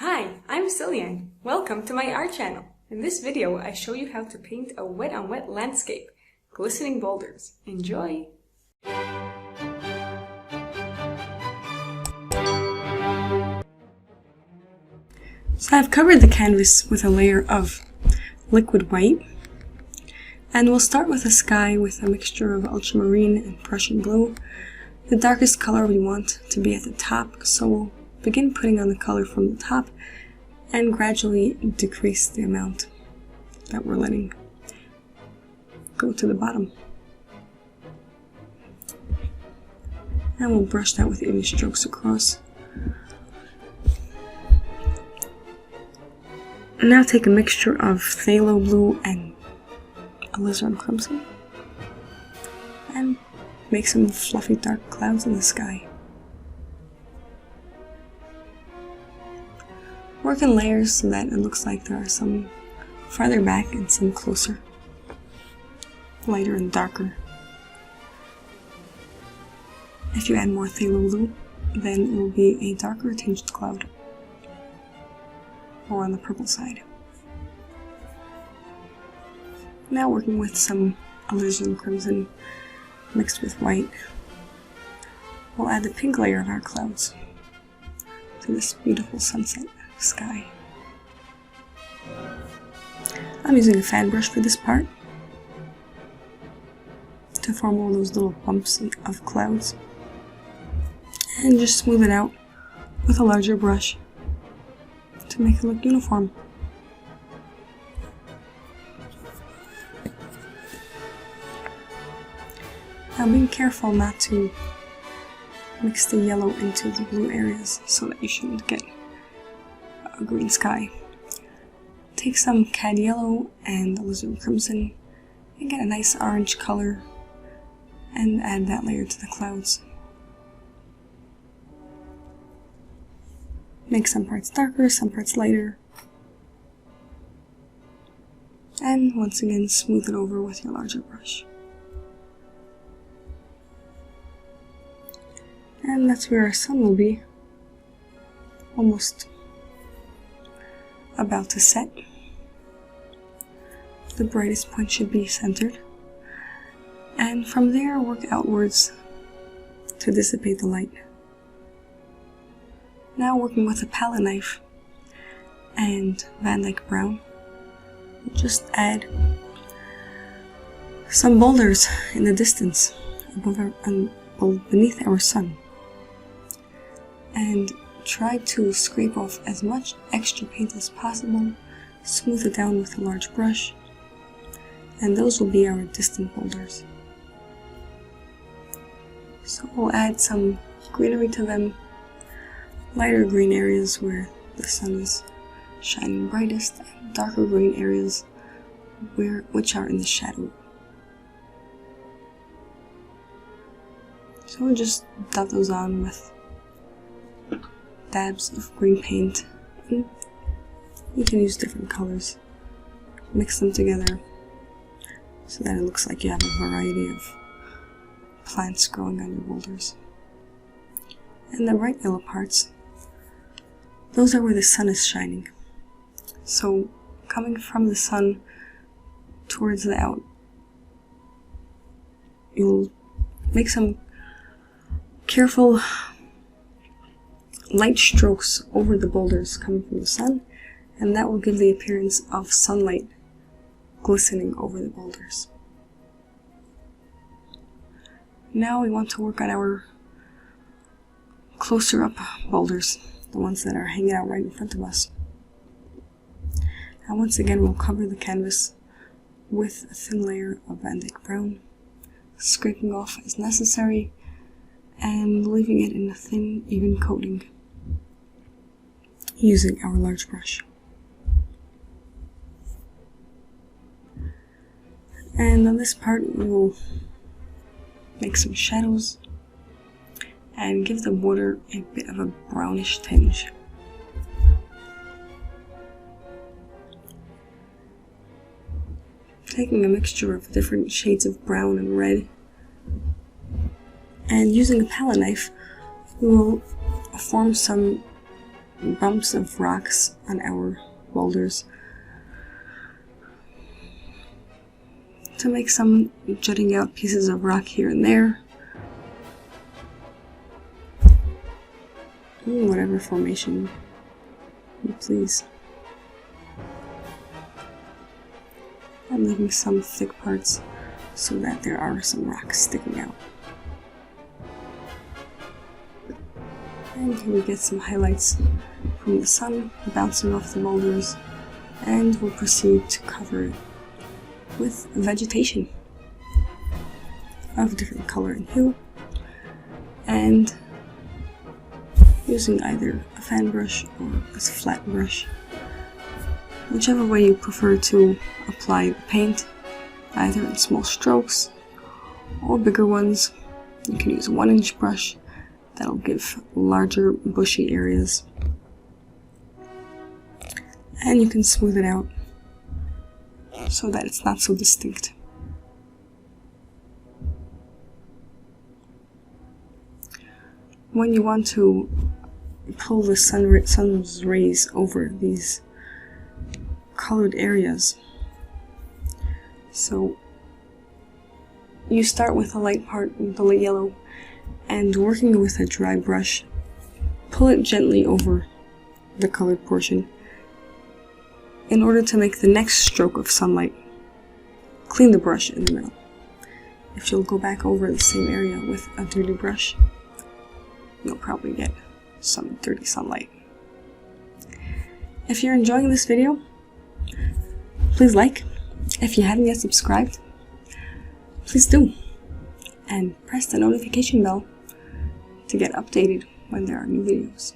Hi, I'm Ciliann. Welcome to my art channel. In this video, I show you how to paint a wet-on-wet landscape, glistening boulders. Enjoy! So I've covered the canvas with a layer of liquid white, and we'll start with a sky with a mixture of ultramarine and Prussian blue. The darkest color we want to be at the top, so we'll begin putting on the color from the top and gradually decrease the amount that we're letting go to the bottom. And we'll brush that with even strokes across. And now take a mixture of phthalo blue and alizarin crimson and make some fluffy dark clouds in the sky. Work in layers so that it looks like there are some farther back and some closer, lighter and darker. If you add more phthalo blue, then it will be a darker tinged cloud, or on the purple side. Now working with some alizarin crimson mixed with white, we'll add the pink layer of our clouds to this beautiful sunset sky. I'm using a fan brush for this part to form all those little bumps of clouds, and just smooth it out with a larger brush to make it look uniform. Now being careful not to mix the yellow into the blue areas so that you shouldn't get a green sky. Take some cad yellow and alizarin crimson and get a nice orange color and add that layer to the clouds. Make some parts darker, some parts lighter, and once again smooth it over with your larger brush. And that's where our sun will be, almost about to set. The brightest point should be centered, and from there work outwards to dissipate the light. Now working with a palette knife and Van Dyke brown, just add some boulders in the distance beneath our sun, and try to scrape off as much extra paint as possible, smooth it down with a large brush, and those will be our distant boulders. So we'll add some greenery to them, lighter green areas where the sun is shining brightest, and darker green areas which are in the shadow. So we'll just dot those on with dabs of green paint, and you can use different colors, mix them together so that it looks like you have a variety of plants growing on your boulders. And the bright yellow parts, those are where the sun is shining. So coming from the sun towards the out, you'll make some careful light strokes over the boulders coming from the sun, and that will give the appearance of sunlight glistening over the boulders. Now we want to work on our closer up boulders, the ones that are hanging out right in front of us. And once again we'll cover the canvas with a thin layer of Van Dyke brown, scraping off as necessary and leaving it in a thin, even coating using our large brush. And on this part we will make some shadows and give the border a bit of a brownish tinge. Taking a mixture of different shades of brown and red, and using a palette knife, we will form some bumps of rocks on our boulders to make some jutting out pieces of rock here and there. Whatever formation you please. I'm leaving some thick parts so that there are some rocks sticking out. And here we get some highlights from the sun bouncing off the boulders, and we'll proceed to cover it with vegetation of different color and hue, and using either a fan brush or a flat brush, whichever way you prefer to apply the paint, either in small strokes or bigger ones. You can use a 1-inch brush, that'll give larger bushy areas, and you can smooth it out so that it's not so distinct. When you want to pull the sun's rays over these colored areas, so you start with a light part, the light yellow, and working with a dry brush, pull it gently over the colored portion in order to make the next stroke of sunlight clean the brush in the middle. If you'll go back over the same area with a dirty brush, you'll probably get some dirty sunlight. If you're enjoying this video, please like. If you haven't yet subscribed, please do. And press the notification bell to get updated when there are new videos.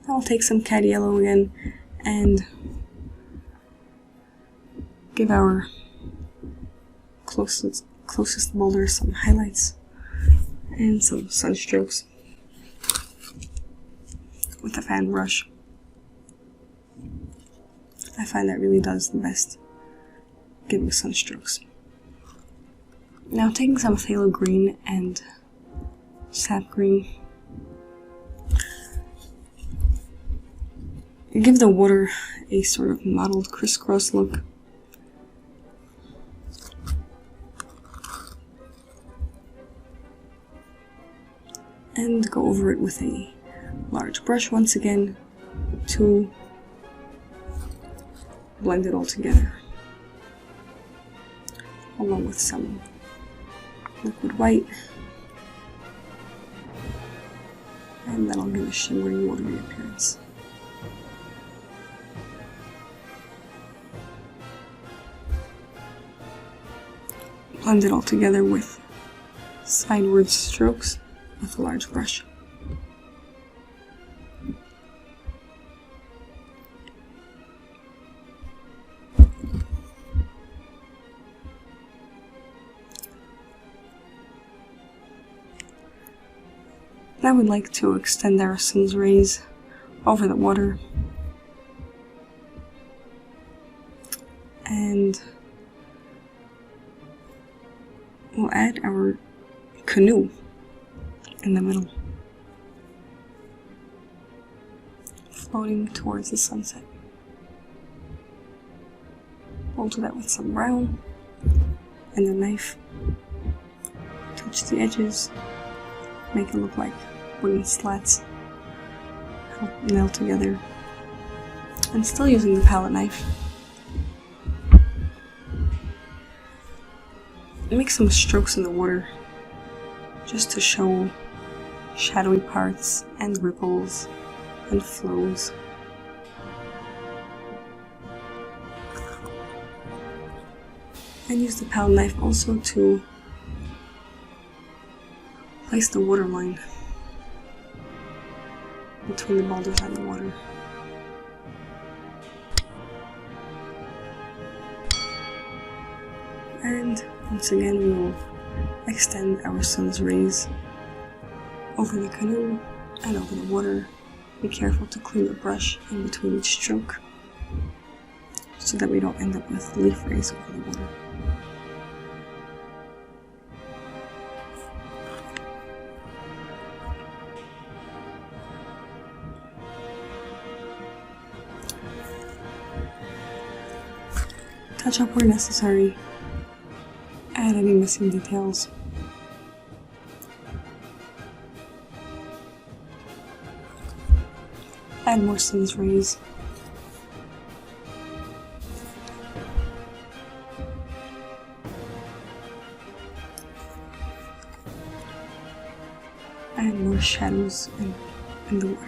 I'll take some cad yellow again and give our closest boulder some highlights and some sunstrokes with a fan brush. I find that really does the best, giving sunstrokes. Now taking some phthalo green and sap green, give the water a sort of mottled crisscross look. And go over it with a large brush once again to blend it all together, along with some liquid white, and that'll give a shimmering, watery appearance. Blend it all together with sideward strokes with a large brush. Now we'd like to extend our sun's rays over the water, and we'll add our canoe in the middle, floating towards the sunset. We'll do that with some brown and a knife. Touch the edges, make it look like wooden slats nailed together, and still using the palette knife. Make some strokes in the water just to show shadowy parts and ripples and flows. And use the palette knife also to place the water line between the boulders and the water. And once again we will extend our sun's rays over the canoe and over the water. Be careful to clean the brush in between each stroke so that we don't end up with leaf rays over the water. touch up where necessary, add any missing details. Add more sun's rays. Add more shadows in the water.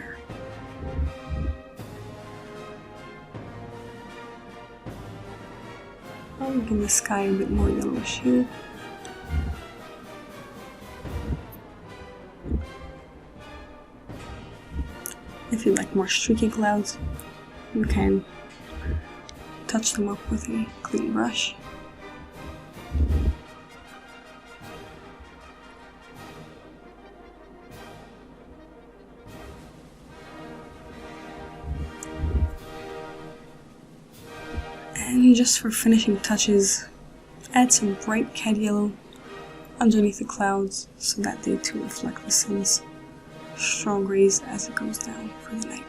I'll give the sky a bit more yellowish hue. If you like more streaky clouds, you can touch them up with a clean brush. And just for finishing touches, add some bright cad yellow underneath the clouds so that they too reflect the sun's strong rays as it goes down for the night.